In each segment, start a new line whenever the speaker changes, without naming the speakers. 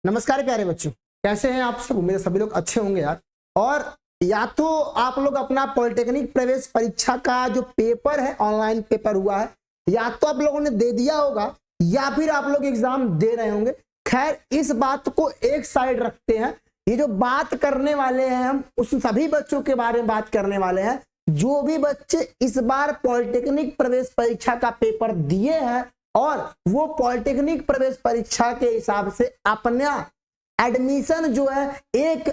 नमस्कार प्यारे बच्चों, कैसे हैं आप सब। उम्मीद है सभी लोग अच्छे होंगे यार। और या तो आप लोग अपना पॉलिटेक्निक प्रवेश परीक्षा का जो पेपर है, ऑनलाइन पेपर हुआ है, या तो आप लोगों ने दे दिया होगा या फिर आप लोग एग्जाम दे रहे होंगे। खैर, इस बात को एक साइड रखते हैं। ये जो बात करने वाले हैं, हम उस सभी बच्चों के बारे में बात करने वाले हैं जो भी बच्चे इस बार पॉलिटेक्निक प्रवेश परीक्षा का पेपर दिए हैं और वो पॉलिटेक्निक प्रवेश परीक्षा के हिसाब से अपना एडमिशन जो है एक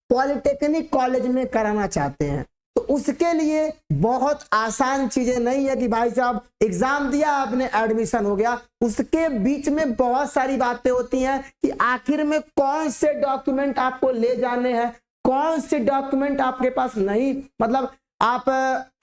पॉलिटेक्निक कॉलेज में कराना चाहते हैं। तो उसके लिए बहुत आसान चीजें नहीं है कि भाई साहब एग्जाम दिया आपने एडमिशन हो गया। उसके बीच में बहुत सारी बातें होती हैं कि आखिर में कौन से डॉक्यूमेंट आपको ले जाने हैं, कौन से डॉक्यूमेंट आपके पास नहीं, मतलब आप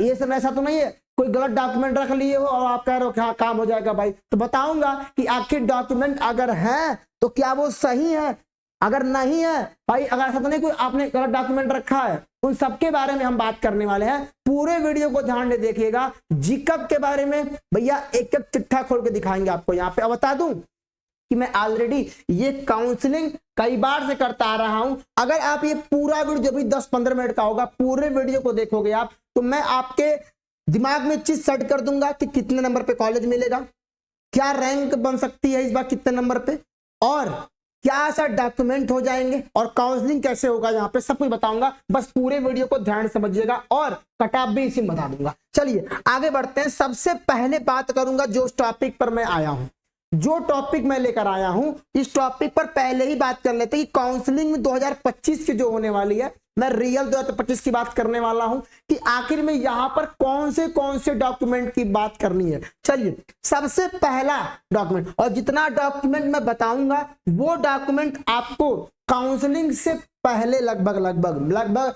ये सब ऐसा तो नहीं है कोई गलत डॉक्यूमेंट रख लिए हो और आप कह रहे हो कि हाँ काम हो जाएगा भाई। तो बताऊंगा कि आखिर डॉक्यूमेंट अगर है तो क्या वो सही है, अगर नहीं है भाई, अगर ऐसा तो नहीं कोई आपने गलत डॉक्यूमेंट रखा है, उन सब के बारे में हम बात करने वाले हैं। पूरे वीडियो को ध्यान से देखिएगा। जीकअप के बारे में भैया एक एक चिट्ठा खोल के दिखाएंगे आपको यहाँ पे। अब बता दूं कि मैं ऑलरेडी ये काउंसलिंग कई बार से करता आ रहा हूं। अगर आप ये पूरा वीडियो जो भी 10-15 मिनट का होगा, पूरे वीडियो को देखोगे आप, तो मैं आपके दिमाग में चीज सेट कर दूंगा कि कितने नंबर पे कॉलेज मिलेगा, क्या रैंक बन सकती है इस बार कितने नंबर पे, और क्या ऐसा डॉक्यूमेंट हो जाएंगे और काउंसलिंग कैसे होगा, यहाँ पे सब कुछ बताऊंगा। बस पूरे वीडियो को ध्यान समझिएगा और कट ऑफ भी इसी में बता दूंगा। चलिए आगे बढ़ते हैं। सबसे पहले बात करूंगा जो टॉपिक पर मैं आया हूं, जो टॉपिक मैं लेकर आया हूं, इस टॉपिक पर पहले ही बात कर लेते हैं कि काउंसलिंग में 2025 की जो होने वाली है, मैं रियल 2025 की बात करने वाला हूं कि आखिर में यहां पर कौन से डॉक्यूमेंट की बात करनी है। चलिए, सबसे पहला डॉक्यूमेंट, और जितना डॉक्यूमेंट मैं बताऊंगा वो डॉक्यूमेंट आपको काउंसलिंग से पहले लगभग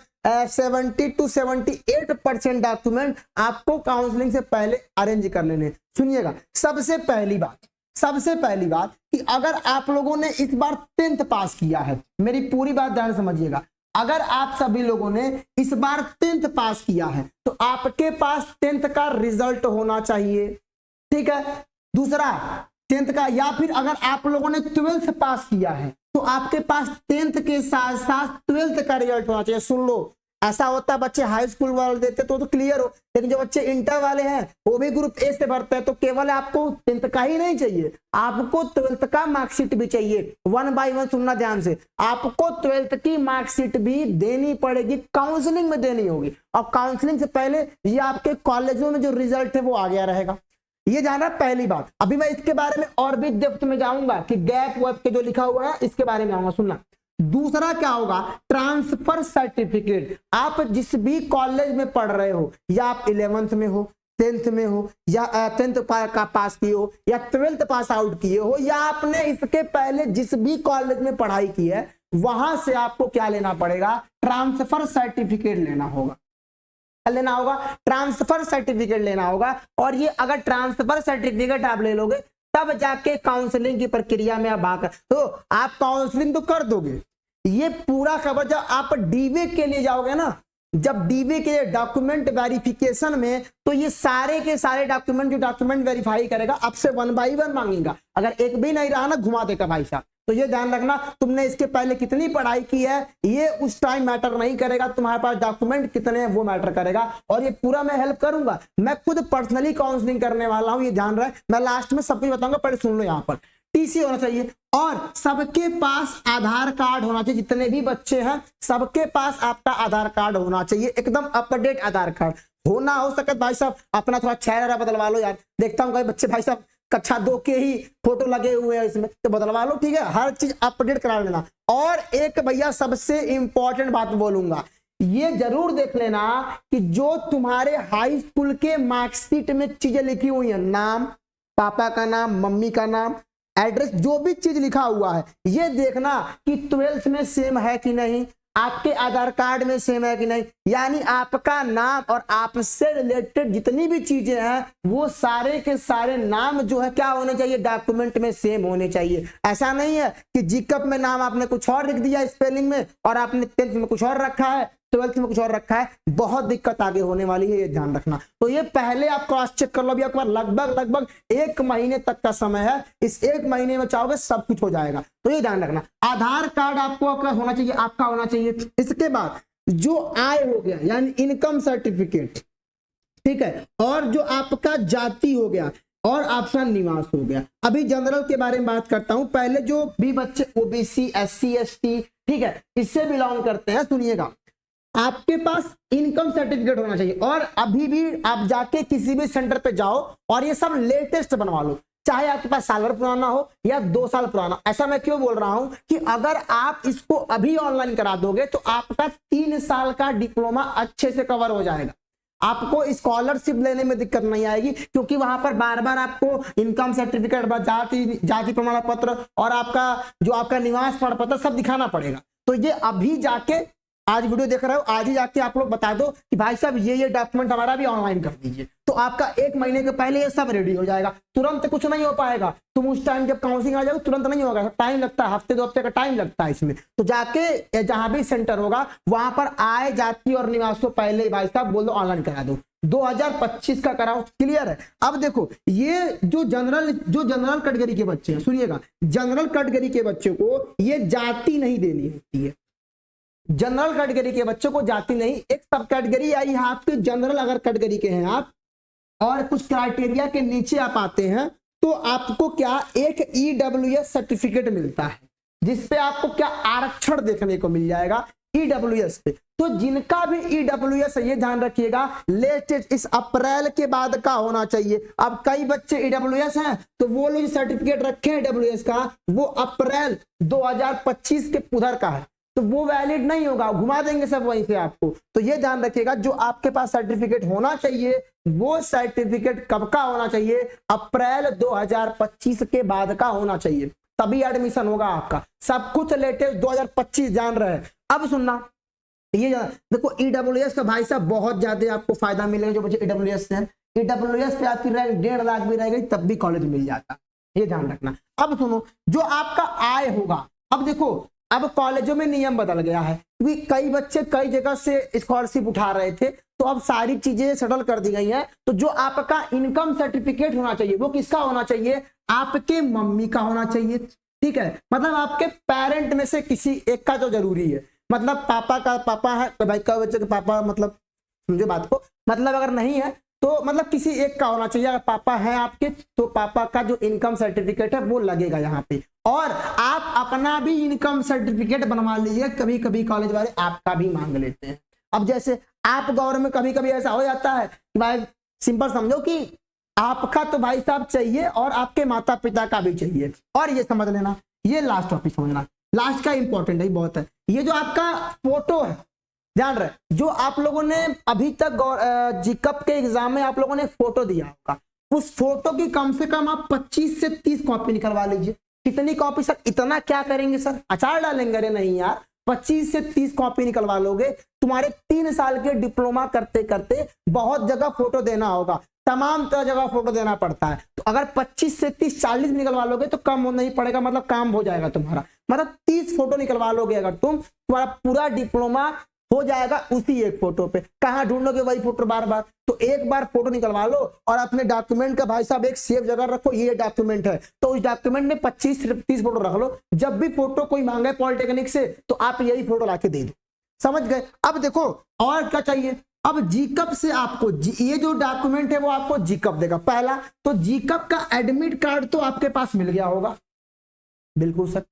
70 to 78% डॉक्यूमेंट आपको काउंसलिंग से पहले अरेंज कर लेने। सुनिएगा, सबसे पहली बात कि अगर आप लोगों ने इस बार 10th पास किया है, मेरी पूरी बात ध्यान समझिएगा। अगर आप सभी लोगों ने इस बार 10th पास किया है तो आपके पास 10th का रिजल्ट होना चाहिए, ठीक है। दूसरा 10th का, या फिर अगर आप लोगों ने 12th पास किया है तो आपके पास 10th के साथ साथ 12th का रिजल्ट होना चाहिए। सुन लो, ऐसा होता है बच्चे हाई स्कूल वाले देते तो क्लियर हो, लेकिन जो बच्चे इंटर वाले हैं वो भी ग्रुप ए से भरते हैं, तो केवल आपको 10th का ही नहीं चाहिए, आपको 12th का मार्कशीट भी चाहिए। 1 by 1 सुनना ध्यान से, आपको 12th की मार्कशीट भी देनी पड़ेगी, काउंसलिंग में देनी होगी। और काउंसलिंग से पहले ये आपके कॉलेजों में जो रिजल्ट है वो आ गया रहेगा, ये जाना पहली बात। अभी मैं इसके बारे में और भी डेप्थ में जाऊंगा कि गैप वेप के जो लिखा हुआ है इसके बारे में आऊंगा, सुनना। दूसरा क्या होगा, ट्रांसफर सर्टिफिकेट। आप जिस भी कॉलेज में पढ़ रहे हो, या आप 11th में हो, 10th में हो, या 10th का पास किए हो, या 12th पास आउट किए हो, या आपने इसके पहले जिस भी कॉलेज में पढ़ाई की है, वहां से आपको क्या लेना पड़ेगा, ट्रांसफर सर्टिफिकेट लेना होगा। ट्रांसफर सर्टिफिकेट लेना होगा। और ये अगर ट्रांसफर सर्टिफिकेट आप ले लोगे तब जाके काउंसलिंग की प्रक्रिया में आप आकर, तो आप काउंसलिंग तो कर दोगे। ये पूरा खबर जब आप डीवे के लिए जाओगे ना, जब डीवे के डॉक्यूमेंट वेरिफिकेशन में, तो ये सारे के सारे डॉक्यूमेंट जो डॉक्यूमेंट वेरीफाई करेगा आपसे 1 by 1 मांगेगा। अगर एक भी नहीं रहा ना, घुमा देगा भाई साहब। तो ये ध्यान रखना, तुमने इसके पहले कितनी पढ़ाई की है ये उस टाइम मैटर नहीं करेगा, तुम्हारे पास डॉक्यूमेंट कितने हैं वो मैटर करेगा। और ये पूरा मैं हेल्प करूंगा, मैं खुद पर्सनली काउंसलिंग करने वाला हूं, ये ध्यान रहे। मैं लास्ट में सब कुछ बताऊंगा, पहले सुन लो। यहाँ पर टीसी होना चाहिए और सबके पास आधार कार्ड होना चाहिए। जितने भी बच्चे हैं सबके पास आपका आधार कार्ड होना चाहिए, एकदम अपडेट आधार कार्ड होना। हो सके भाई साहब अपना थोड़ा चेहरा बदलवा लो यार, देखता हूँ कई बच्चे भाई साहब कक्षा 2 के ही फोटो लगे हुए हैं इसमें, तो बदलवा लो, ठीक है। हर चीज अपडेट करा लेना। और एक भैया सबसे इंपॉर्टेंट बात बोलूंगा, ये जरूर देख लेना कि जो तुम्हारे हाई स्कूल के मार्कशीट में चीजें लिखी हुई है, नाम, पापा का नाम, मम्मी का नाम, एड्रेस, जो भी चीज लिखा हुआ है, ये देखना कि 12th में सेम है कि नहीं, आपके आधार कार्ड में सेम है कि नहीं। यानी आपका नाम और आपसे रिलेटेड जितनी भी चीजें हैं वो सारे के सारे नाम जो है क्या होने चाहिए, डॉक्यूमेंट में सेम होने चाहिए। ऐसा नहीं है कि जीकअप में नाम आपने कुछ और लिख दिया स्पेलिंग में और आपने 10th में कुछ और रखा है, 12th में कुछ और रखा है, बहुत दिक्कत आगे होने वाली है, ये ध्यान रखना। तो ये पहले आप क्रॉस चेक कर लो, अभी आपके पास लगभग 1 महीने तक का समय है, इस 1 महीने में चाहोगे सब कुछ हो जाएगा, तो ये ध्यान रखना। आधार कार्ड आपको होना चाहिए, आपका होना चाहिए। इसके बाद जो आय हो गया यानी इनकम सर्टिफिकेट, ठीक है, और जो आपका जाति हो गया और आपका निवास हो गया। अभी जनरल के बारे में बात करता हूं। पहले जो भी बच्चे ओबीसी, एससी, एसटी, ठीक है, इससे बिलोंग करते हैं, सुनिएगा, आपके पास इनकम सर्टिफिकेट होना चाहिए। और अभी भी आप जाके किसी भी सेंटर पे जाओ और ये सब लेटेस्ट बनवा लो, चाहे आपके पास साल भर पुराना हो या 2 साल पुराना। ऐसा मैं क्यों बोल रहा हूं कि अगर आप इसको अभी ऑनलाइन करा दोगे तो आपका 3 साल का डिप्लोमा अच्छे से कवर हो जाएगा, आपको स्कॉलरशिप लेने में दिक्कत नहीं आएगी, क्योंकि वहां पर बार बार आपको इनकम सर्टिफिकेट, जाति प्रमाण पत्र और आपका निवास प्रमाण पत्र सब दिखाना पड़ेगा। तो ये अभी जाके, आज वीडियो देख रहे हो, आज ही जाके आप लोग बता दो कि भाई साहब ये डॉक्यूमेंट हमारा भी ऑनलाइन कर दीजिए, तो आपका 1 महीने के पहले ये सब रेडी हो जाएगा। तुरंत कुछ नहीं हो पाएगा, तुम उस टाइम जब काउंसलिंग आ जाओगे तुरंत नहीं होगा, टाइम लगता है, हफ्ते 2 हफ्ते का टाइम लगता है इसमें। तो जाके जहां भी सेंटर होगा वहां पर आय, जाति और निवास को पहले भाई साहब बोल दो ऑनलाइन करा दो, 2025 का कराओ। क्लियर है? अब देखो, ये जो जनरल कैटेगरी के बच्चे हैं, सुनिएगा, जनरल कैटेगरी के बच्चे को ये जाति नहीं देनी होती है। जनरल कैटेगरी के बच्चों को जाति नहीं, एक सब कैटेगरी आई है आपके, जनरल अगर कैटेगरी के हैं आप और कुछ क्राइटेरिया के नीचे आप आते हैं तो आपको क्या, एक ईडब्ल्यूएस सर्टिफिकेट मिलता है जिसपे आपको क्या आरक्षण देखने को मिल जाएगा ईडब्ल्यूएस पे। तो जिनका भी ईडब्ल्यूएस है, ये ध्यान रखिएगा, लेटेस्ट इस अप्रैल के बाद का होना चाहिए। अब कई बच्चे ईडब्ल्यूएस हैं तो वो लोग सर्टिफिकेट रखे हैं ईडब्ल्यूएस का, वो अप्रैल 2025 के उधर का है, तो वो वैलिड नहीं होगा, घुमा देंगे सब वहीं से आपको। तो ये ध्यान रखिएगा, जो आपके पास सर्टिफिकेट होना चाहिए वो सर्टिफिकेट कब का होना चाहिए, अप्रैल 2025 के बाद का होना चाहिए, तभी एडमिशन होगा आपका। सब कुछ लेटेस्ट 2025 जान रहे हैं। अब सुनना, ये देखो ईडब्ल्यूएस का भाई साहब बहुत ज्यादा आपको फायदा मिलेगा। जो बच्चे ईडब्ल्यूएस से, ईडब्ल्यूएस पे आपकी रैंक 1.5 लाख भी रह गई तब भी कॉलेज मिल जाता, ये ध्यान रखना। अब सुनो, जो आपका आय होगा, अब देखो, अब कॉलेजों में नियम बदल गया है, क्योंकि कई बच्चे कई जगह से स्कॉलरशिप उठा रहे थे, तो अब सारी चीजें सेटल कर दी गई हैं। तो जो आपका इनकम सर्टिफिकेट होना चाहिए वो किसका होना चाहिए, आपके मम्मी का होना चाहिए, ठीक है, मतलब आपके पेरेंट में से किसी एक का जो जरूरी है, मतलब पापा का पापा है तो भाई का बच्चे के पापा, मतलब समझे बात को, मतलब अगर नहीं है तो मतलब किसी एक का होना चाहिए। अगर पापा है आपके तो पापा का जो इनकम सर्टिफिकेट है वो लगेगा यहाँ पे, और आप अपना भी इनकम सर्टिफिकेट बनवा लीजिए, कभी कभी कॉलेज वाले आपका भी मांग लेते हैं। अब जैसे आप गौर में कभी कभी ऐसा हो जाता है कि भाई सिंपल समझो कि आपका तो भाई साहब चाहिए और आपके माता पिता का भी चाहिए, और ये समझ लेना, ये लास्ट टॉपिक समझना, लास्ट का इंपॉर्टेंट है बहुत है, ये जो आपका फोटो है, ध्यान रहे, जो आप लोगों ने अभी तक जीकप के एग्जाम में आप लोगों ने फोटो दिया होगा, उस फोटो की कम से कम आप 25 से 30 कॉपी निकलवा लीजिए। कितनी कॉपी सर? इतना क्या करेंगे सर, अचार डालेंगे? अरे नहीं यार, 25 से 30 कॉपी निकलवा लोगे, तुम्हारे 3 साल के डिप्लोमा करते करते बहुत जगह फोटो देना होगा, तमाम जगह फोटो देना पड़ता है। तो अगर 25 से 30 40 निकलवा लोगे तो कम नहीं पड़ेगा, मतलब काम हो जाएगा तुम्हारा, मतलब 30 फोटो निकलवा लोगे अगर तुम्हारा पूरा डिप्लोमा हो जाएगा उसी एक फोटो पे। कहाँ ढूंढोगे वही फोटो बार बार? तो एक बार फोटो निकलवा लो और अपने डॉक्यूमेंट का भाई साहब एक सेफ जगह रखो, ये डॉक्यूमेंट है तो उस डॉक्यूमेंट में 25 से 30 फोटो रख लो, जब भी फोटो कोई मांगे पॉलिटेक्निक से तो आप यही फोटो लाके दे दो। समझ गए? अब देखो और क्या चाहिए, अब जीकप से आपको ये जो डॉक्यूमेंट है वो आपको जीकप देगा। पहला तो जीकप का एडमिट कार्ड तो आपके पास मिल गया होगा, बिल्कुल सर।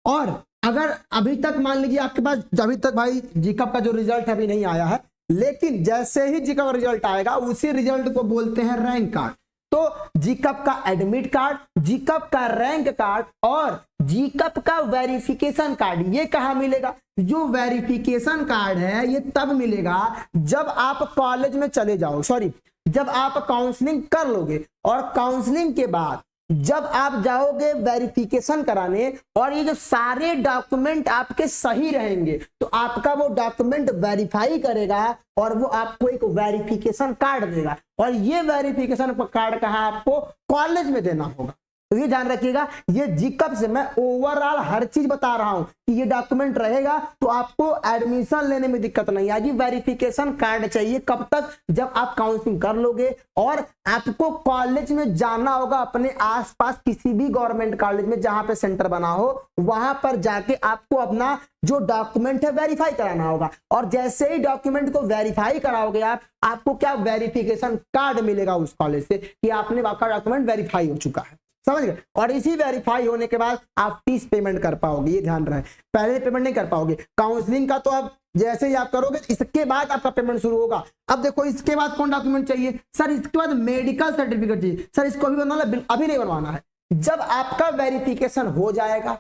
और अगर अभी तक मान लीजिए आपके पास अभी तक भाई जीकप का जो रिजल्ट अभी नहीं आया है, लेकिन जैसे ही जीकप रिजल्ट आएगा उसी रिजल्ट को बोलते हैं रैंक कार्ड। तो जीकप का एडमिट कार्ड, जीकप का रैंक कार्ड और जीकप का वेरिफिकेशन कार्ड, ये कहाँ मिलेगा? जो वेरिफिकेशन कार्ड है ये तब मिलेगा जब आप कॉलेज में चले जाओ, सॉरी जब आप काउंसलिंग कर लोगे, और काउंसलिंग के बाद जब आप जाओगे वेरिफिकेशन कराने और ये जो सारे डॉक्यूमेंट आपके सही रहेंगे तो आपका वो डॉक्यूमेंट वेरीफाई करेगा और वो आपको एक वेरिफिकेशन कार्ड देगा। और ये वेरिफिकेशन कार्ड कहाँ आपको कॉलेज में देना होगा। तो ये ध्यान रखिएगा, ये जीकअप से मैं ओवरऑल हर चीज बता रहा हूं कि ये डॉक्यूमेंट रहेगा तो आपको एडमिशन लेने में दिक्कत नहीं आएगी। वेरिफिकेशन कार्ड चाहिए कब तक, जब आप काउंसलिंग कर लोगे और आपको कॉलेज में जाना होगा, अपने आसपास किसी भी गवर्नमेंट कॉलेज में जहां पे सेंटर बना हो वहां पर जाके आपको अपना जो डॉक्यूमेंट है वेरीफाई कराना होगा। और जैसे ही डॉक्यूमेंट को वेरीफाई कराओगे आप, आपको क्या वेरिफिकेशन कार्ड मिलेगा उस कॉलेज से कि आपने आपका डॉक्यूमेंट वेरीफाई हो चुका है, समझ गए। और इसी वेरीफाई होने के बाद आप फीस पेमेंट कर पाओगे, ये ध्यान रहे, पहले पेमेंट नहीं कर पाओगे। काउंसलिंग का तो अब जैसे ही आप करोगे इसके बाद आपका पेमेंट शुरू होगा। अब देखो इसके बाद कौन डॉक्यूमेंट चाहिए सर, इसके बाद मेडिकल सर्टिफिकेट चाहिए सर, इसको अभी बनवाना, अभी नहीं बनवाना है। जब आपका वेरिफिकेशन हो जाएगा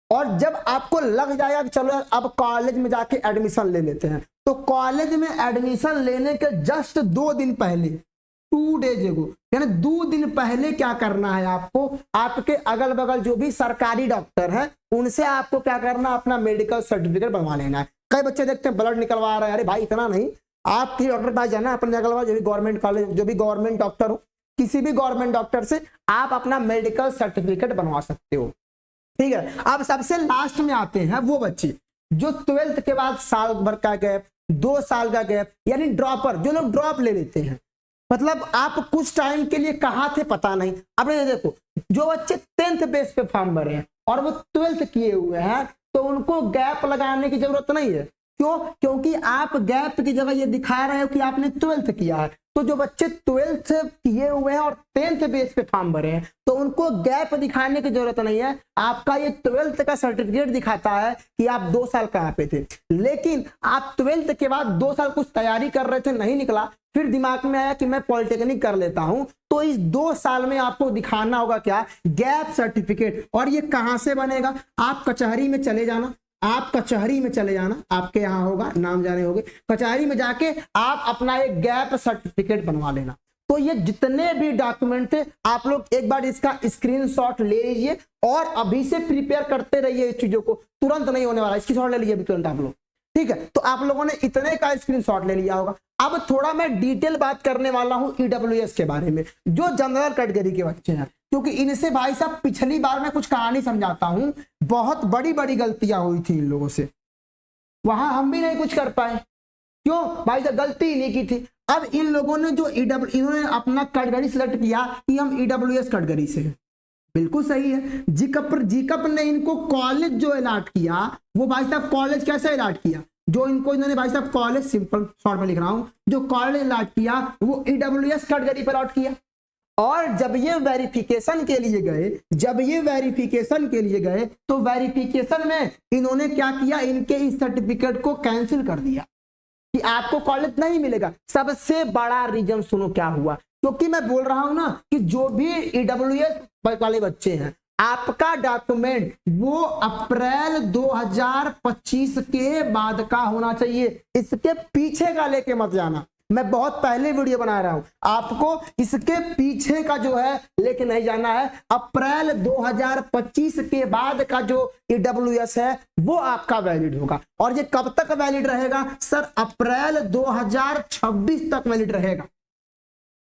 और जब आपको लग जाएगा कि चलो अब कॉलेज में जाके एडमिशन ले लेते हैं, तो कॉलेज में एडमिशन लेने के जस्ट 2 दिन पहले, 2 डेज एगो, यानी 2 दिन पहले क्या करना है आपको, आपके अगल बगल जो भी सरकारी डॉक्टर हैं उनसे आपको क्या करना, अपना मेडिकल सर्टिफिकेट बनवा लेना है। कई बच्चे देखते हैं ब्लड निकलवा रहे हैं, अरे भाई इतना नहीं, आप किसी डॉक्टर के पास जाना, अपने अगल बगल जो भी गवर्नमेंट कॉलेज, जो भी गवर्नमेंट डॉक्टर हो, किसी भी गवर्नमेंट डॉक्टर से आप अपना मेडिकल सर्टिफिकेट बनवा सकते हो, ठीक है। अब सबसे लास्ट में आते हैं वो बच्चे जो 12th के बाद साल भर का गैप, 2 साल का गैप, यानी ड्रॉपर, जो लोग ड्रॉप ले लेते हैं, मतलब आप कुछ टाइम के लिए कहाँ थे पता नहीं। अब ये देखो, जो बच्चे 10th बेस पे फॉर्म भरे हैं और वो 12th किए हुए हैं, तो उनको गैप लगाने की जरूरत नहीं है। क्यों? क्योंकि आप गैप की जगह ये दिखा रहे हो कि आपने 12th किया है। तो जो बच्चे 12th किए हुए हैं और 10th बेस पे फॉर्म भरे हैं, तो उनको गैप दिखाने की जरूरत नहीं है। आपका ये 12th का सर्टिफिकेट दिखाता है कि आप 2 साल कहाँ पे थे। लेकिन आप 12th के बाद 2 साल कुछ तैयारी कर रहे थे, नहीं निकला, फिर दिमाग में आया कि मैं पॉलिटेक्निक कर लेता हूं, तो इस 2 साल में आपको दिखाना होगा क्या, गैप सर्टिफिकेट। और ये कहां से बनेगा, आप कचहरी में चले जाना, आप कचहरी में चले जाना, आपके यहाँ होगा, नाम जाने होंगे, कचहरी में जाके आप अपना एक गैप सर्टिफिकेट बनवा लेना। तो ये जितने भी डॉक्यूमेंट थे आप लोग एक बार इसका स्क्रीनशॉट ले लीजिए और अभी से प्रिपेयर करते रहिए इस चीजों को, तुरंत नहीं होने वाला, इसकी शॉट ले लीजिए अभी तुरंत आप लोग, ठीक है। तो आप लोगों ने इतने का स्क्रीनशॉट ले लिया होगा। अब थोड़ा मैं डिटेल बात करने वाला हूं ईडब्ल्यूएस के बारे में, जो जनरल कैटेगरी के बच्चे हैं, क्योंकि इनसे भाई साहब पिछली बार मैं कुछ कहानी समझाता हूं, बहुत बड़ी बड़ी गलतियां हुई थी इन लोगों से, वहां हम भी नहीं कुछ कर पाए। क्यों भाई साहब, गलती ही नहीं की थी। अब इन लोगों ने जो इन्होंने अपना कैटेगरी सिलेक्ट किया कि हम ईडब्ल्यूएस कैटेगरी से हैं, बिल्कुल सही है। जीकअप ने इनको कॉलेज जो अलॉट किया, वो भाई साहब कॉलेज कैसे अलॉट किया, जो इनको इन्होंने भाई साहब कॉलेज, सिंपल शॉर्ट में लिख रहा हूं, जो कॉलेज अलॉट किया वो ईडब्ल्यूएस कैटेगरी पर अलॉट किया। और जब ये वेरिफिकेशन के लिए गए, तो वेरिफिकेशन में इन्होंने क्या किया, इनके इस सर्टिफिकेट को कैंसिल कर दिया कि आपको कॉलेज नहीं मिलेगा। सबसे बड़ा रीजन सुनो क्या हुआ, क्योंकि मैं बोल रहा हूं ना कि जो भी ईडब्ल्यूएस वाले बच्चे हैं, आपका डॉक्यूमेंट वो अप्रैल 2025 के बाद का होना चाहिए, इसके पीछे का लेके मत जाना। मैं बहुत पहले वीडियो बना रहा हूं, आपको इसके पीछे का जो है लेके नहीं जाना है। अप्रैल 2025 के बाद का जो ईडब्ल्यूएस है वो आपका वैलिड होगा। और ये कब तक वैलिड रहेगा सर, अप्रैल 2026 तक वैलिड रहेगा।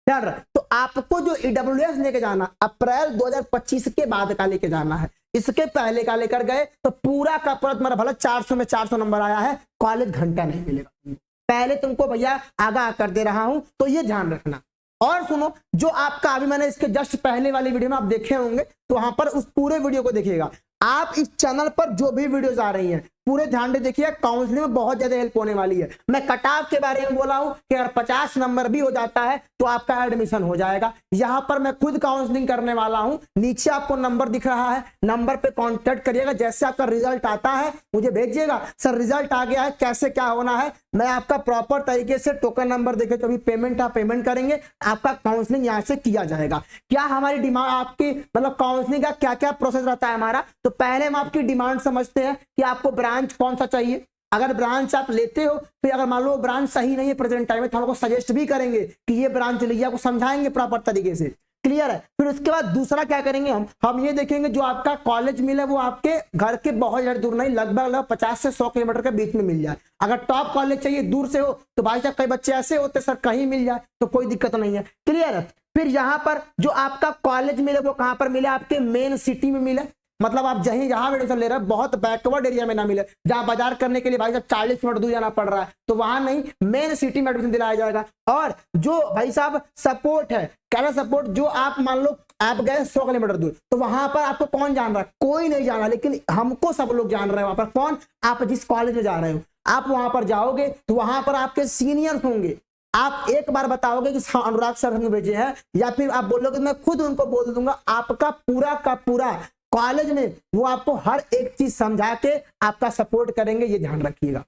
तो आपको जो ईडब्ल्यूएस लेके जाना अप्रैल 2025 के बाद का लेके जाना है। इसके पहले का लेकर गए तो पूरा का पूरा तुम्हारा भला 400 में 400 नंबर आया है, कॉलेज घंटा नहीं मिलेगा। पहले तुमको भैया आगाह कर दे रहा हूं, तो ये ध्यान रखना। और सुनो, जो आपका अभी मैंने इसके जस्ट पहले वाली वीडियो में आप देखे होंगे, तो वहां पर उस पूरे वीडियो को देखिएगा। आप इस चैनल पर जो भी वीडियोस आ रही हैं पूरे ध्यान से देखिए, काउंसलिंग में बहुत ज्यादा हेल्प होने वाली है। मैं कट ऑफ के बारे में बोला हूं कि अगर 50 नंबर भी हो जाता है तो आपका एडमिशन हो जाएगा। यहां पर मैं खुद काउंसलिंग करने वाला हूं, नीचे आपको नंबर दिख रहा है, नंबर पे कांटेक्ट करिएगा। जैसे आपका रिजल्ट आता है मुझे भेजिएगा, सर रिजल्ट आ गया है, कैसे क्या होना है, मैं आपका प्रॉपर तरीके से टोकन नंबर देके जो भी पेमेंट आप पेमेंट करेंगे, आपका काउंसलिंग यहाँ से किया जाएगा। क्या हमारी डिमांड, आपकी मतलब काउंसलिंग का क्या क्या प्रोसेस रहता है हमारा, तो पहले हम आपकी डिमांड समझते हैं कि आपको ब्रांच कौन सा चाहिए। अगर ब्रांच आप लेते हो, फिर अगर मान लो ब्रांच सही नहीं है प्रेजेंट टाइम में, तो हम आपको सजेस्ट भी करेंगे कि ये ब्रांच लीजिए, आपको समझाएंगे प्रॉपर तरीके से, क्लियर है। फिर उसके बाद दूसरा क्या करेंगे, हम ये देखेंगे जो आपका कॉलेज मिले वो आपके घर के बहुत ज्यादा दूर नहीं, लगभग 50 से 100 किलोमीटर के बीच में मिल जाए। अगर टॉप कॉलेज चाहिए दूर से हो तो भाई साहब कई बच्चे ऐसे होते सर कहीं मिल जाए तो कोई दिक्कत नहीं है, क्लियर है। फिर यहाँ पर जो आपका कॉलेज मिले वो कहां पर मिले, आपके मेन सिटी में मिले, मतलब आप जहां एडमिशन ले रहे हैं बहुत बैकवर्ड एरिया में ना मिले, जहां बाजार करने के लिए भाई साहब 40 मिनट दूर जाना पड़ रहा है, तो वहां नहीं, मेन सिटी में एडमिशन दिलाया जाएगा। और जो भाई साहब सपोर्ट है, कैसा सपोर्ट, जो आप मान लो आप गए 100 किलोमीटर दूर, तो वहां पर आपको कौन जान रहा है, कोई नहीं जान रहा, लेकिन हमको सब लोग जान रहे हैं। वहां पर कौन, आप जिस कॉलेज में जा रहे हो, आप वहां पर जाओगे तो वहां पर आपके सीनियर्स होंगे, आप एक बार बताओगे कि अनुराग सर हमें भेजे हैं, या फिर आप बोलोगे मैं खुद उनको बोल दूंगा, आपका पूरा का पूरा कॉलेज में वो आपको हर एक चीज समझा के आपका सपोर्ट करेंगे, ये ध्यान रखिएगा।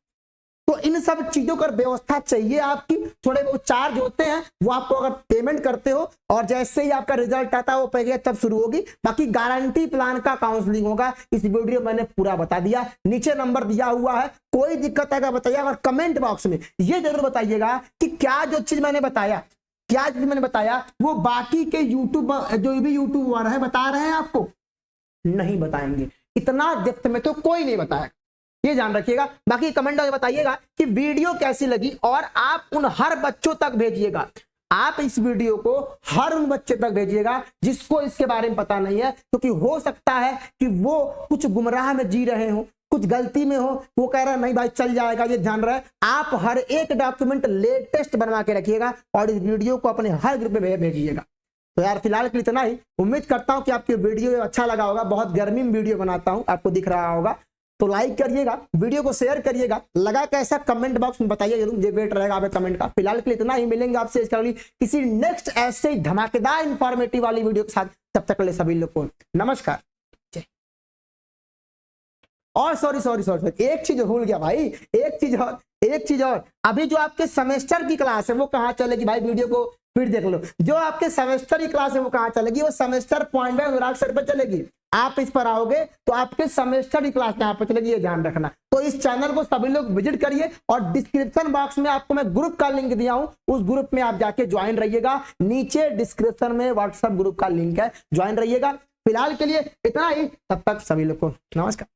तो इन सब चीजों का व्यवस्था चाहिए आपकी, थोड़े बहुत चार्ज होते हैं, वो आपको अगर पेमेंट करते हो और जैसे ही आपका रिजल्ट आता है वो प्रक्रिया तब शुरू होगी। बाकी गारंटी प्लान का काउंसलिंग होगा, इस वीडियो मैंने पूरा बता दिया, नीचे नंबर दिया हुआ है, कोई दिक्कत आएगा बताइएगा, और कमेंट बॉक्स में ये जरूर बताइएगा कि क्या जो चीज मैंने बताया वो बाकी के यूट्यूब जो भी यूट्यूबर है बता रहे हैं आपको, नहीं बताएंगे, इतना डेप्थ में तो कोई नहीं बताएगा, ये ध्यान रखिएगा। बाकी कमेंट में बताइएगा कि वीडियो कैसी लगी, और आप उन हर बच्चों तक भेजिएगा, आप इस वीडियो को हर उन बच्चे तक भेजिएगा जिसको इसके बारे में पता नहीं है, क्योंकि हो सकता है कि वो कुछ गुमराह में जी रहे हो, कुछ गलती में हो, वो कह रहा है नहीं भाई चल जाएगा, ये ध्यान रहे। आप हर एक डॉक्यूमेंट लेटेस्ट बनवा के रखिएगा और इस वीडियो को अपने हर ग्रुप में भेजिएगा। तो यार फिलहाल के लिए इतना ही, उम्मीद करता हूं कि आपको वीडियो अच्छा लगा होगा, बहुत गर्मी में वीडियो बनाता हूं आपको दिख रहा होगा, तो लाइक करिएगा, वीडियो को शेयर करिएगा, लगा कैसा कमेंट बॉक्स में बताइए जरूर, मुझे वेट रहेगा आपके कमेंट का। फिलहाल के लिए इतना ही, मिलेंगे आपसे किसी नेक्स्ट ऐसे ही धमाकेदार इंफॉर्मेटिव वाली वीडियो के साथ, तब तक के लिए सभी लोग को नमस्कार। और सॉरी एक चीज भूल गया भाई, एक चीज और, अभी जो आपके सेमेस्टर की क्लास है वो कहाँ चलेगी भाई, वीडियो को फिर देख लो, जो आपके सेमेस्टर की क्लास है वो कहाँ चलेगी, वो semester point by Anurag sir पर चलेगी। आप इस पर आओगे तो आपके सेमेस्टर की क्लास यहाँ पर चलेगी, ये ध्यान रखना। तो इस चैनल को सभी लोग विजिट करिए, और डिस्क्रिप्शन बॉक्स में आपको मैं ग्रुप का लिंक दिया हूं, उस ग्रुप में आप जाके ज्वाइन रहिएगा, नीचे डिस्क्रिप्शन में व्हाट्सएप ग्रुप का लिंक है, ज्वाइन रहिएगा। फिलहाल के लिए इतना ही, तब तक सभी लोग को नमस्कार।